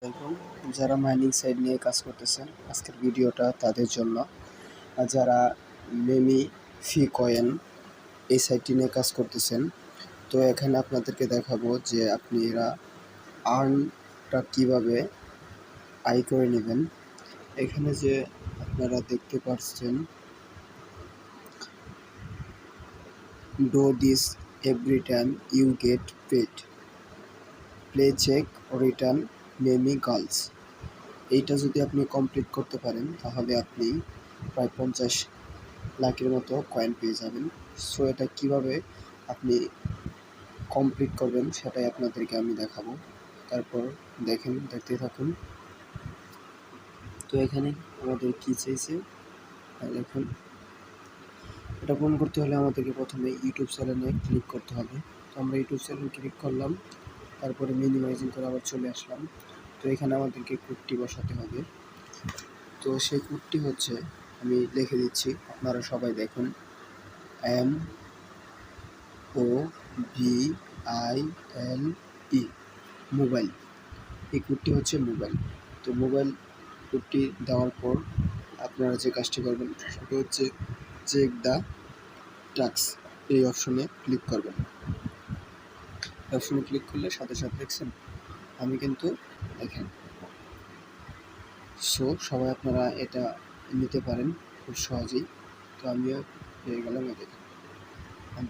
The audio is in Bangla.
দেখুন, যারা মাইনিং সাইট নিয়ে কাজ করতেছেন, আজকের ভিডিওটা তাদের জন্য। আর যারা মেমি ফি কয়েন এই সাইটটি নিয়ে কাজ করতেছেন, তো এখানে আপনাদেরকে দেখাবো যে আপনি এরা আর্নটা কীভাবে আয় করে নেবেন। এখানে যে আপনারা দেখতে পাচ্ছেন, do this every time you get paid, play check return mommy girls. এইটা যদি আপনি কমপ্লিট করতে পারেন তাহলে আপনি প্রায় 50 লাখের মতো কয়েন পেয়ে যাবেন। সো এটা কিভাবে আপনি কমপ্লিট করবেন সেটাই আপনাদেরকে আমি দেখাবো। তারপর দেখতে থাকুন। তো এখানে আমাদের কি চাইছে দেখুন, এটা পূরণ করতে হলে আমাদেরকে প্রথমে ইউটিউব চ্যানেলে ক্লিক করতে হবে। তো আমরা ইউটিউব চ্যানেল ক্লিক করলাম, তারপরে মিনিমাইজিং করে আবার চলে আসলাম। তো এখানে আমাদেরকে কোডটি বসাতে হবে। তো সেই কোডটি হচ্ছে, আমি লিখে দিচ্ছি, আপনারা সবাই দেখুন, MOBILE মোবাইল। এই কোডটি হচ্ছে মোবাইল। তো মোবাইল কোডটি দেওয়ার পর আপনারা যে কাজটি করবেন সেটা হচ্ছে চেক দ্য টাস্ক, এই অপশনে ক্লিক করবেন। অপশনে ক্লিক করলে সাথে সাথে দেখছেন আমি কিন্তু দেখেন। সো সবাই আপনারা এটা নিতে পারেন খুব সহজেই। তো আমিও পেয়ে গেলাম, দেখেন আমি